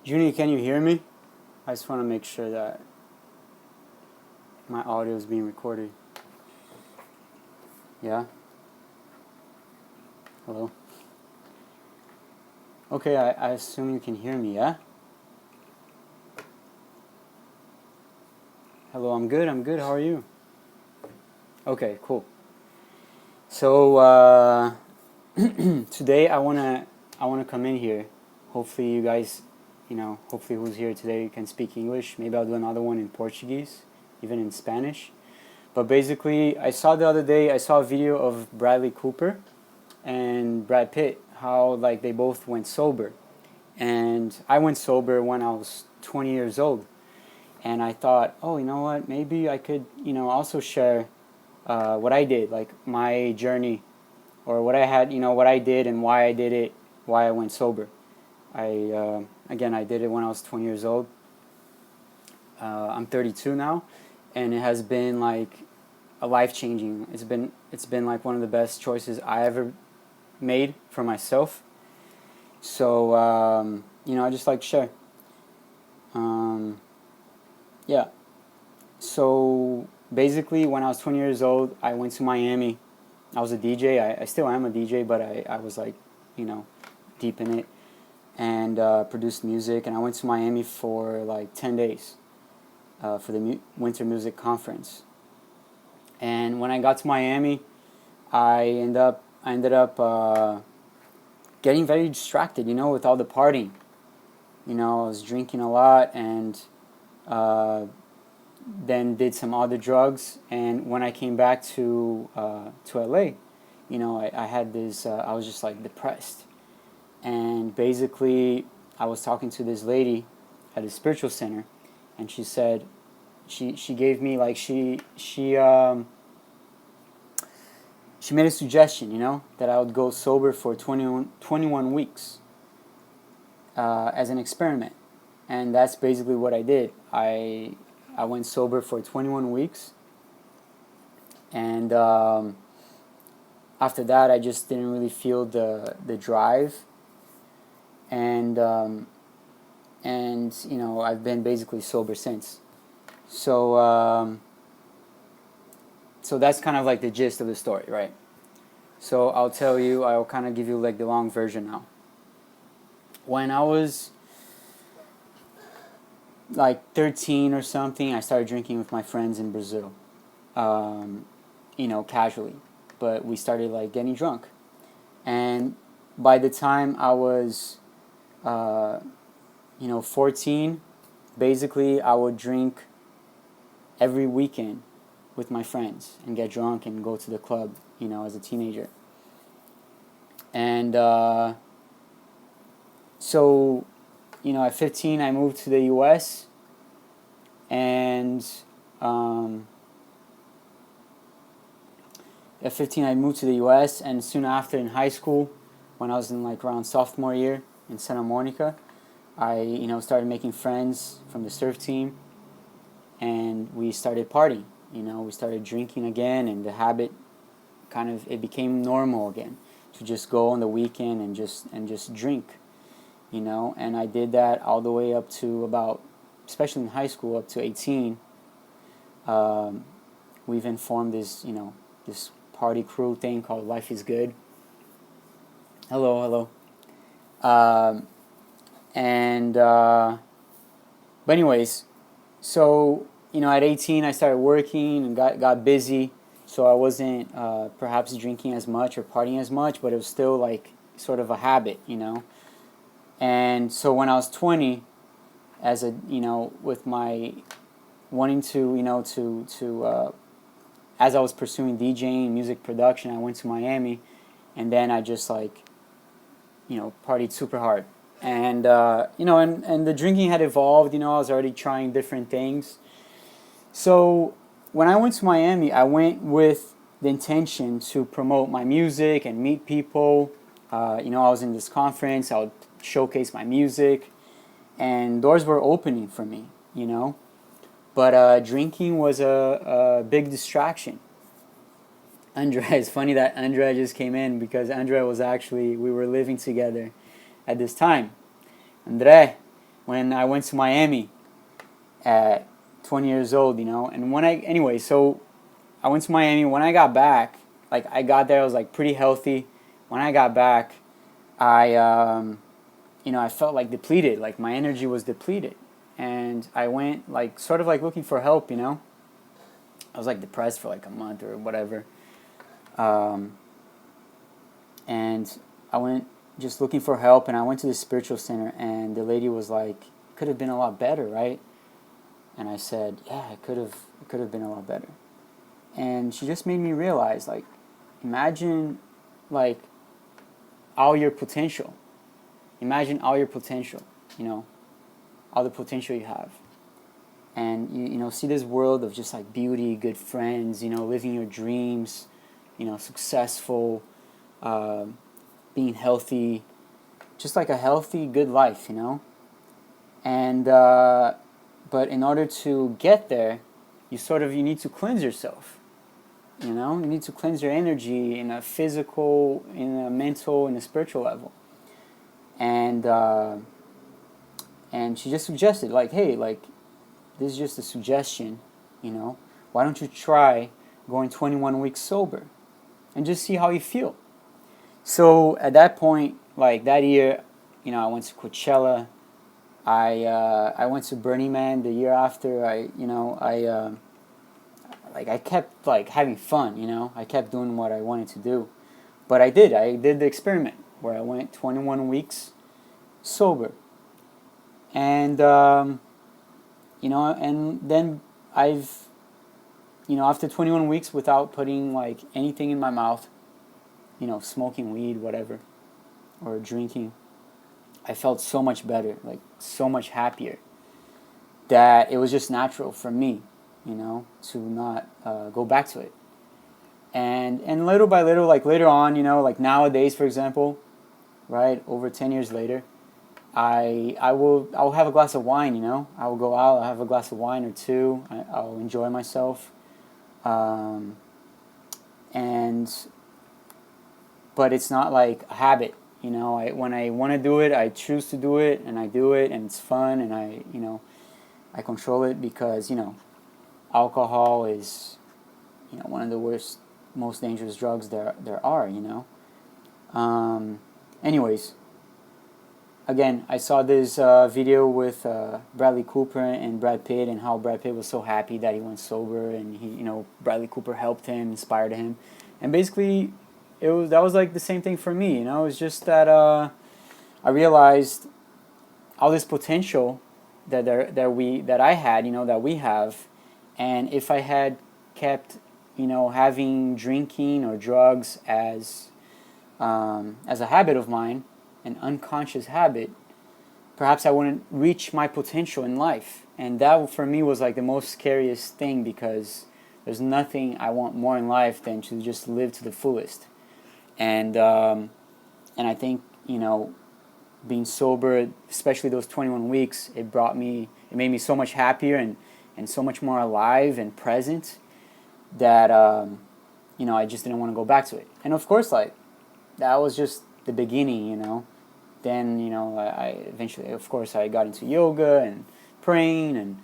Junie, can you hear me? I just want to make sure that my audio is being recorded. Yeah? Hello? Okay, I assume you can hear me, yeah? Hello, I'm good, How are you? Okay, cool. So, today I wanna come in here. Hopefully you guys, hopefully who's here today can speak English. Maybe I'll do another one in Portuguese, even in Spanish. But basically, I saw the other day, I saw a video of Bradley Cooper and Brad Pitt, how like they both went sober. And I went sober when I was 20 years old. And I thought, oh, you know what? Maybe I could, also share what I did, like my journey, or what I had, what I did and why I did it, why I went sober. Again, I did it when I was 20 years old. I'm 32 now, and it has been like a life changing. It's been like one of the best choices I ever made for myself. So I just like to share. Um, yeah. So basically, when I was 20 years old, I went to Miami. I was a DJ. I still am a DJ, but I was like, you know, deep in it, and produced music. And I went to Miami for like 10 days for the Winter Music Conference. And when I got to Miami, I ended up getting very distracted, with all the partying. I was drinking a lot and uh, then did some other drugs. And when I came back to LA, I had this. I was just like depressed, and basically, I was talking to this lady at a spiritual center, and she said she gave me like she made a suggestion, that I would go sober for 21 weeks as an experiment. And that's basically what I did. I went sober for 21 weeks. And after that, I just didn't really feel the drive. And, I've been basically sober since. So, so that's kind of like the gist of the story, right? So I'll kind of give you like the long version now. When I was like 13 or something, I started drinking with my friends in Brazil, um, casually. But we started like getting drunk. And by the time I was, 14, basically I would drink every weekend with my friends and get drunk and go to the club, as a teenager. And so, at 15, I moved to the U.S. And at 15, I moved to the U.S. And soon after, in high school, when I was in like around sophomore year in Santa Monica, I started making friends from the surf team, and we started partying. We started drinking again, and the habit it became normal again to just go on the weekend and just drink. And I did that all the way up to about, especially in high school, up to 18. Um, we even formed this party crew thing called Life is Good. Hello, hello. Um, and But anyways, so at 18 I started working and got busy, so I wasn't perhaps drinking as much or partying as much, but it was still like sort of a habit. And so when I was 20, as a with my wanting to as I was pursuing DJing music production, I went to Miami, and then I just like partied super hard. And and the drinking had evolved. I was already trying different things. So when I went to Miami, I went with the intention to promote my music and meet people. I was in this conference. I would showcase my music, and doors were opening for me. But drinking was a big distraction. Andrea, it's funny that Andrea just came in because Andrea was actually, we were living together at this time. André, when I went to Miami at 20 years old, you know. And anyway, so I went to Miami. When I got back, like I got there, I was like pretty healthy. When I got back, I felt like depleted, like my energy was depleted. And I went like sort of like looking for help, you know. I was like depressed for like a month or whatever. And I went just looking for help, and I went to the spiritual center, and the lady was like, could have been a lot better, right? And I said, yeah, it could have been a lot better. And she just made me realize, like, imagine like all your potential. Imagine all your potential, you know, all the potential you have. And you know, see this world of just like beauty, good friends, you know, living your dreams, you know, successful, being healthy, just like a healthy, good life, you know. And but in order to get there, you need to cleanse yourself. You know, you need to cleanse your energy in a physical, in a mental, in a spiritual level. And she just suggested, like, hey, like, this is just a suggestion, you know. Why don't you try going 21 weeks sober and just see how you feel? So at that point, like that year, you know, I went to Coachella. I went to Burning Man the year after. I kept like having fun, you know. I kept doing what I wanted to do. But I did the experiment where I went 21 weeks sober. And you know, and then I've, you know, after 21 weeks without putting like anything in my mouth, you know, smoking weed, whatever, or drinking, I felt so much better, like so much happier, that it was just natural for me, you know, to not go back to it. And little by little, like later on, you know, like nowadays, for example, right, over 10 years later, I'll have a glass of wine, you know. I will go out, I'll have a glass of wine or two. I'll enjoy myself. And but it's not like a habit, you know. When I want to do it, I choose to do it, and I do it, and it's fun, and I control it, because, you know, alcohol is, you know, one of the worst, most dangerous drugs there are, you know. Anyways, again, I saw this video with Bradley Cooper and Brad Pitt, and how Brad Pitt was so happy that he went sober, and Bradley Cooper helped him, inspired him, and basically, that was like the same thing for me. You know, it's just that I realized all this potential that I had, you know, that we have, and if I had kept, you know, having drinking or drugs as a habit of mine, an unconscious habit, perhaps I wouldn't reach my potential in life. And that for me was like the most scariest thing, because there's nothing I want more in life than to just live to the fullest. And I think, you know, being sober, especially those 21 weeks, it made me so much happier and so much more alive and present, that you know, I just didn't want to go back to it. And of course, like, that was just the beginning, you know. Then, you know, I eventually, of course, I got into yoga and praying and,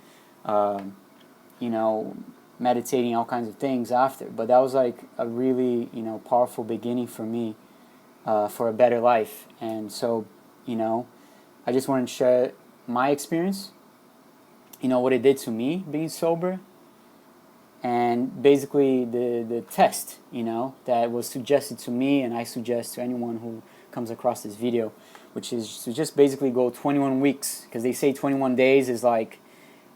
you know, meditating, all kinds of things after. But that was like a really, you know, powerful beginning for me, for a better life. And so, you know, I just wanted to share my experience, you know, what it did to me being sober, and basically the test, you know, that was suggested to me, and I suggest to anyone who comes across this video, which is to just basically go 21 weeks, because they say 21 days is like,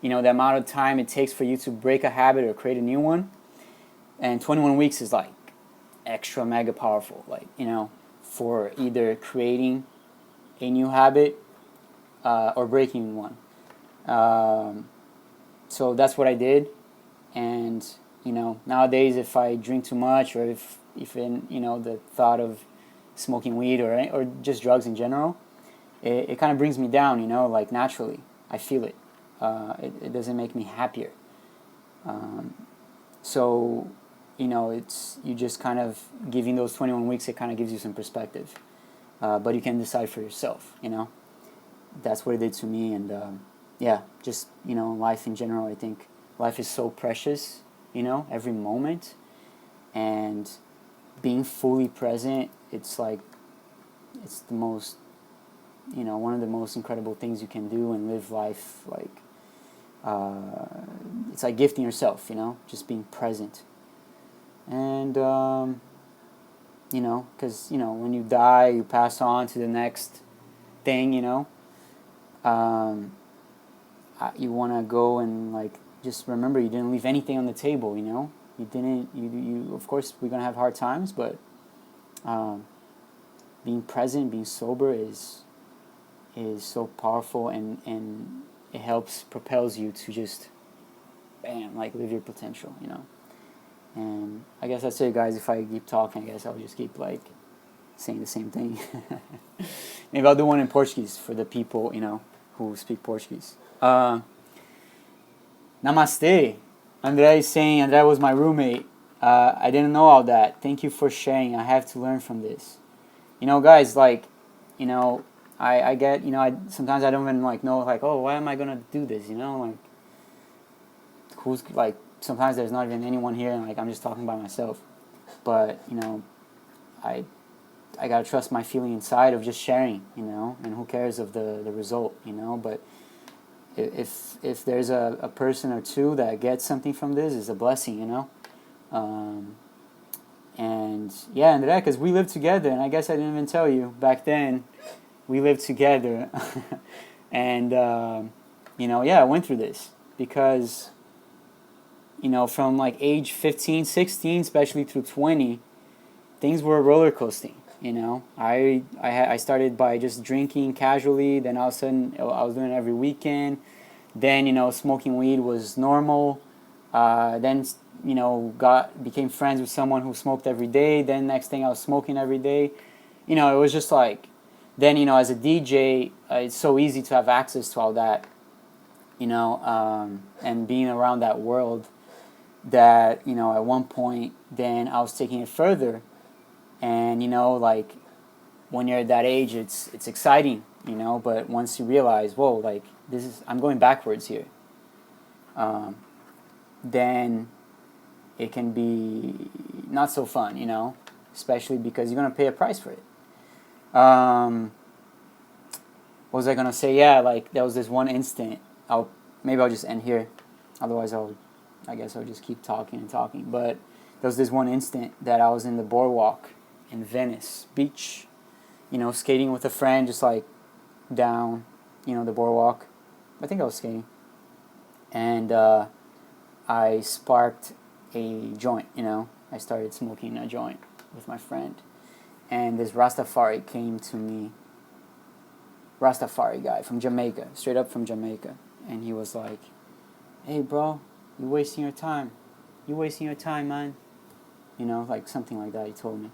you know, the amount of time it takes for you to break a habit or create a new one, and 21 weeks is like extra mega powerful, like, you know, for either creating a new habit or breaking one. So that's what I did. And, you know, nowadays if I drink too much, or if in, you know, the thought of smoking weed or just drugs in general, it kind of brings me down, you know, like naturally. I feel it. It doesn't make me happier. So, you know, you just kind of giving those 21 weeks, it kind of gives you some perspective. But you can decide for yourself, you know. that's what it did to me. And yeah, just, life in general. I think life is so precious, every moment, and being fully present, it's like, it's the most, one of the most incredible things you can do, and live life like, it's like gifting yourself, just being present. And because when you die, you pass on to the next thing. You want to go and, like, just remember, you didn't leave anything on the table. You didn't. You of course, we're gonna have hard times, but being present, being sober is so powerful, and it helps, propels you to just, bam, like, live your potential. And I guess that's it, guys. If I keep talking, I guess I'll just keep, like, saying the same thing. Maybe I'll do one in Portuguese for the people, who speak Portuguese. Namaste. André is saying, André was my roommate. I didn't know all that. Thank you for sharing. I have to learn from this. Guys, like, I get, sometimes I don't even, like, know, like, oh, why am I gonna do this? Like, who's, like, sometimes there's not even anyone here, and, like, I'm just talking by myself. But I gotta trust my feeling inside of just sharing, and who cares of the result, But if there's a person or two that gets something from this, it's a blessing, And yeah, and that, because we lived together, and I guess I didn't even tell you back then, we lived together, and yeah, I went through this because from, like, age 15, 16, especially through 20, things were roller coasting. I started by just drinking casually. Then all of a sudden, I was doing it every weekend. Then, smoking weed was normal. Then, became friends with someone who smoked every day. Then next thing, I was smoking every day. It was just like, then, as a DJ, it's so easy to have access to all that, and being around that world, that, at one point, then I was taking it further. And, like, when you're at that age, it's exciting, but once you realize, whoa, like, I'm going backwards here, then it can be not so fun, especially because you're going to pay a price for it. What was I going to say? Yeah, like, there was this one instant. Maybe I'll just end here. Otherwise, I guess I'll just keep talking and talking. But there was this one instant that I was in the boardwalk in Venice Beach, skating with a friend, just, like, down, the boardwalk. I think I was skating. And I sparked a joint, I started smoking a joint with my friend. And this Rastafari came to me, Rastafari guy from Jamaica, straight up from Jamaica. And he was like, hey, bro, you're wasting your time. You're wasting your time, man. Like, something like that he told me.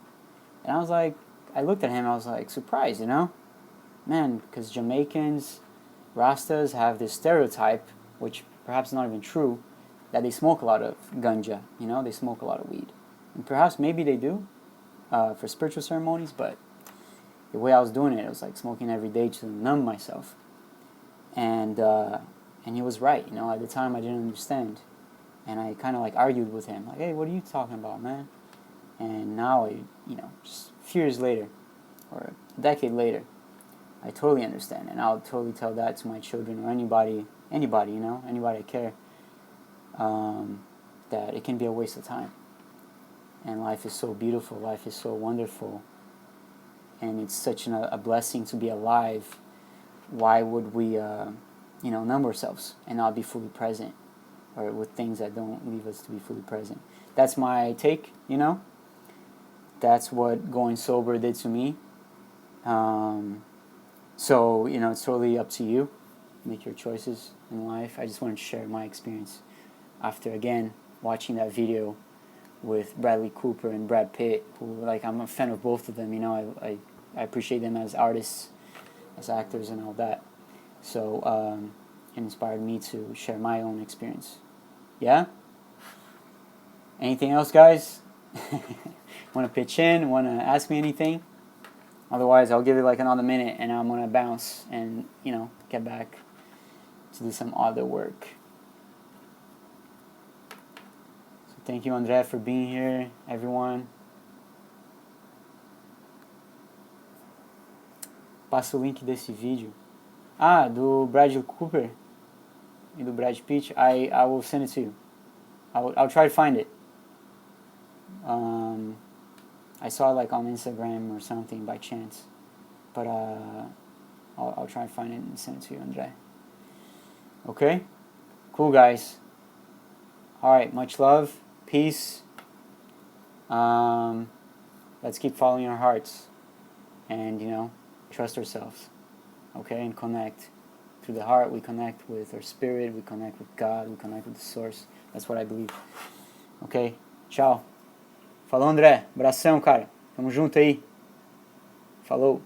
And I was like, I looked at him, I was like, surprised, Man, because Jamaicans, Rastas, have this stereotype, which perhaps is not even true, that they smoke a lot of ganja, they smoke a lot of weed. And perhaps maybe they do for spiritual ceremonies, but the way I was doing it was like smoking every day to numb myself. And he was right, at the time I didn't understand. And I kind of, like, argued with him, like, hey, what are you talking about, man? And now, just a few years later, or a decade later, I totally understand. And I'll totally tell that to my children or anybody, anybody I care, that it can be a waste of time. And life is so beautiful, life is so wonderful, and it's such a blessing to be alive. Why would we, numb ourselves and not be fully present, or with things that don't leave us to be fully present? That's my take, That's what going sober did to me. So, it's totally up to you. Make your choices in life. I just wanted to share my experience after, again, watching that video with Bradley Cooper and Brad Pitt, who, like, I'm a fan of both of them, I appreciate them as artists, as actors, and all that. So, it inspired me to share my own experience. Yeah? Anything else, guys? Want to pitch in? Want to ask me anything? Otherwise, I'll give it like another minute and I'm gonna bounce and, you know, get back to do some other work. So thank you, André, for being here, everyone. Passa o link desse vídeo. Ah, do Bradley Cooper e do Brad Pitt. I will send it to you. I'll try to find it. I saw it like on Instagram or something by chance. But I'll try to find it and send it to you, André. Okay? Cool, guys. Alright, much love. Peace. Let's keep following our hearts. And, you know, trust ourselves. Okay? And connect. Through the heart, we connect with our spirit, we connect with God, we connect with the source. That's what I believe. Ok? Tchau. Falou, André. Abração, cara. Tamo junto aí. Falou.